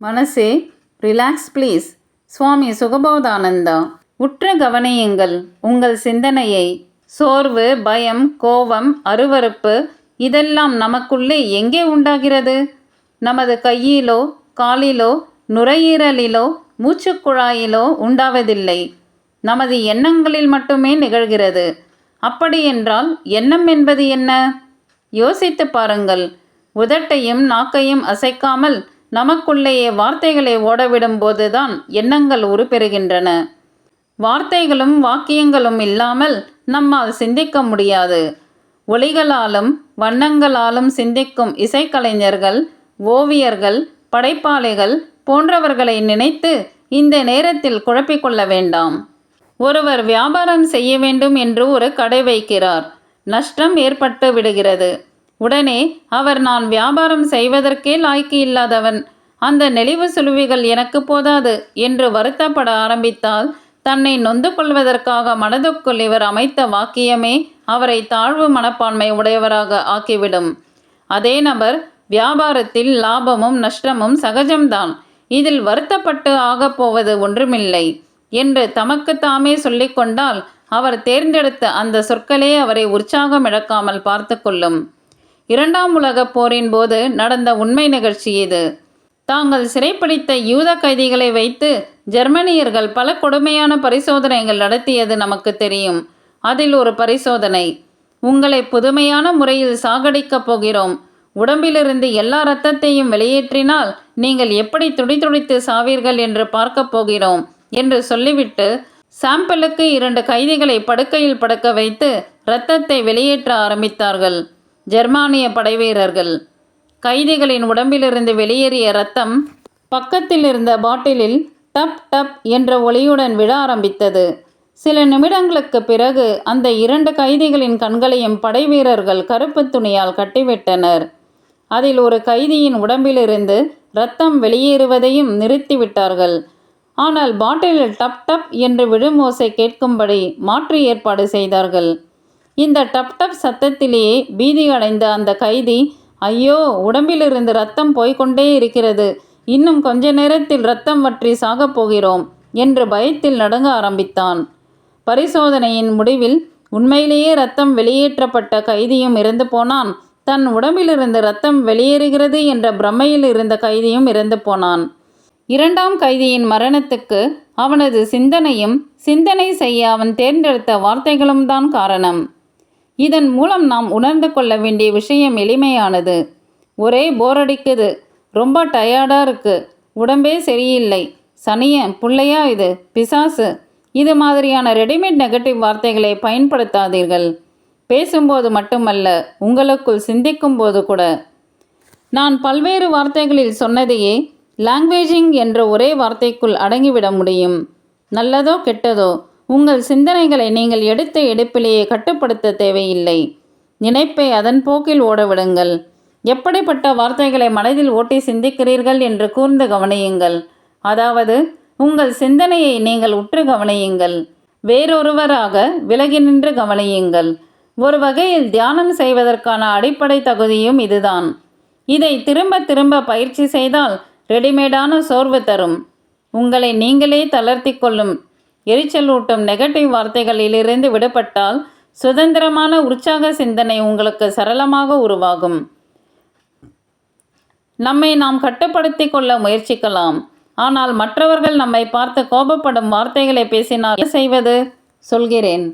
மனசே relax please. சுவாமி சுகபோதானந்தா. உற்ற கவனியுங்கள் உங்கள் சிந்தனையை. சோர்வு, பயம், கோபம், அருவருப்பு இதெல்லாம் நமக்குள்ளே எங்கே உண்டாகிறது? நமது கையிலோ காலிலோ நுரையீரலிலோ மூச்சுக்குழாயிலோ உண்டாவதில்லை. நமது எண்ணங்களில் மட்டுமே நிகழ்கிறது. அப்படியென்றால் எண்ணம் என்பது என்ன? யோசித்து பாருங்கள். உதட்டையும் நாக்கையும் அசைக்காமல் நமக்குள்ளேயே வார்த்தைகளை ஓடவிடும் போதுதான் எண்ணங்கள் உருப்பெறுகின்றன. வார்த்தைகளும் வாக்கியங்களும் இல்லாமல் நம்மால் சிந்திக்க முடியாது. ஒலிகளாலும் வண்ணங்களாலும் சிந்திக்கும் இசைக்கலைஞர்கள், ஓவியர்கள், படைப்பாளிகள் போன்றவர்களை நினைத்து இந்த நேரத்தில் குழப்பிக்கொள்ள வேண்டாம். ஒருவர் வியாபாரம் செய்ய வேண்டும் என்று ஒரு கடை வைக்கிறார். நஷ்டம் ஏற்பட்டு விடுகிறது. உடனே அவர், நான் வியாபாரம் செய்வதற்கே லாய்க்கு இல்லாதவன், அந்த நெளிவு சுழுவிகள் எனக்கு போதாது என்று வருத்தப்பட ஆரம்பித்தால் தன்னை நொந்து கொள்வதற்காக மனதுக்குள் இவர் அமைத்த வாக்கியமே அவரை தாழ்வு மனப்பான்மை உடையவராக ஆக்கிவிடும். அதே நபர், வியாபாரத்தில் லாபமும் நஷ்டமும் சகஜம்தான், இதில் வருத்தப்பட்டு ஆகப்போவது ஒன்றுமில்லை என்று தமக்கு தாமே சொல்லிக்கொண்டால் அவர் தேர்ந்தெடுத்த அந்த சொற்களே அவரை உற்சாகம் இழக்காமல் பார்த்து கொள்ளும். 2ஆம் உலகப் போரின் போது நடந்த உண்மை நிகழ்ச்சி இது. தாங்கள் சிறைப்பிடித்த யூத கைதிகளை வைத்து ஜெர்மனியர்கள் பல கொடுமையான பரிசோதனைகள் நடத்தியது நமக்கு தெரியும். அதில் ஒரு பரிசோதனை, உங்களை புதுமையான முறையில் சாகடிக்கப் போகிறோம், உடம்பிலிருந்து எல்லா இரத்தத்தையும் வெளியேற்றினால் நீங்கள் எப்படி துடிதுடித்து சாவீர்கள் என்று பார்க்கப் போகிறோம் என்று சொல்லிவிட்டு சாம்பிளுக்கு 2 கைதிகளை படுக்கையில் படுக்க வைத்து இரத்தத்தை வெளியேற்ற ஆரம்பித்தார்கள் ஜெர்மானிய படைவீரர்கள். கைதிகளின் உடம்பிலிருந்து வெளியேறிய இரத்தம் பக்கத்தில் இருந்த பாட்டிலில் டப் டப் என்ற ஒலியுடன் விழ ஆரம்பித்தது. சில நிமிடங்களுக்கு பிறகு அந்த 2 கைதிகளின் கண்களையும் படைவீரர்கள் கருப்பு துணியால் கட்டிவிட்டனர். அதில் ஒரு கைதியின் உடம்பிலிருந்து இரத்தம் வெளியேறுவதையும் நிறுத்திவிட்டார்கள். ஆனால் பாட்டிலில் டப் டப் என்று விழும் ஓசை கேட்கும்படி மாற்று ஏற்பாடு செய்தார்கள். இந்த டப் டப் சத்தத்திலேயே பீதி அடைந்த அந்த கைதி, ஐயோ, உடம்பிலிருந்து இரத்தம் போய்கொண்டே இருக்கிறது, இன்னும் கொஞ்ச நேரத்தில் இரத்தம் வற்றி சாகப் போகிறோம் என்று பயத்தில் நடுங்க ஆரம்பித்தான். பரிசோதனையின் முடிவில் உண்மையிலேயே இரத்தம் வெளியேற்றப்பட்ட கைதியும் இறந்து போனான். தன் உடம்பிலிருந்து இரத்தம் வெளியேறுகிறது என்ற பிரமையில் இருந்த கைதியும் இறந்து போனான். 2ஆம் கைதியின் மரணத்துக்கு அவனது சிந்தனையும் சிந்தனை செய்ய அவன் தேர்ந்தெடுத்த வார்த்தைகளும் தான் காரணம். இதன் மூலம் நாம் உணர்ந்து கொள்ள வேண்டிய விஷயம் எளிமையானது. ஒரே போரடிக்குது, ரொம்ப டயர்டாக இருக்கு, உடம்பே சரியில்லை, சனியன் புள்ளையா இது, பிசாசு, இது மாதிரியான ரெடிமேட் நெகட்டிவ் வார்த்தைகளை பயன்படுத்தாதீர்கள். பேசும்போது மட்டுமல்ல, உங்களுக்குள் சிந்திக்கும் போது கூட. நான் பல்வேறு வார்த்தைகளில் சொன்னதையே லாங்குவேஜிங் என்ற ஒரே வார்த்தைக்குள் அடங்கிவிட முடியும். நல்லதோ கெட்டதோ உங்கள் சிந்தனைகளை நீங்கள் எடுத்த எடுப்பிலேயே கட்டுப்படுத்த தேவையில்லை. நினைப்பை அதன் போக்கில் ஓடவிடுங்கள். எப்படிப்பட்ட வார்த்தைகளை மனதில் ஓட்டி சிந்திக்கிறீர்கள் என்று கூர்ந்து கவனியுங்கள். அதாவது உங்கள் சிந்தனையை நீங்கள் உற்று கவனியுங்கள். வேறொருவராக விலகி நின்று கவனியுங்கள். ஒரு வகையில் தியானம் செய்வதற்கான அடிப்படை தகுதியும் இதுதான். இதை திரும்ப திரும்ப பயிற்சி செய்தால் ரெடிமேடான சோர்வு தரும், உங்களை நீங்களே தளர்த்தி கொள்ளும் எரிச்சலூட்டும் நெகட்டிவ் வார்த்தைகளிலிருந்து விடுபட்டால் சுதந்திரமான உற்சாக சிந்தனை உங்களுக்கு சரளமாக உருவாகும். நம்மை நாம் கட்டுப்படுத்தி கொள்ள முயற்சிக்கலாம். ஆனால் மற்றவர்கள் நம்மை பார்த்து கோபப்படும் வார்த்தைகளை பேசினால் என்ன செய்வது? சொல்கிறேன்.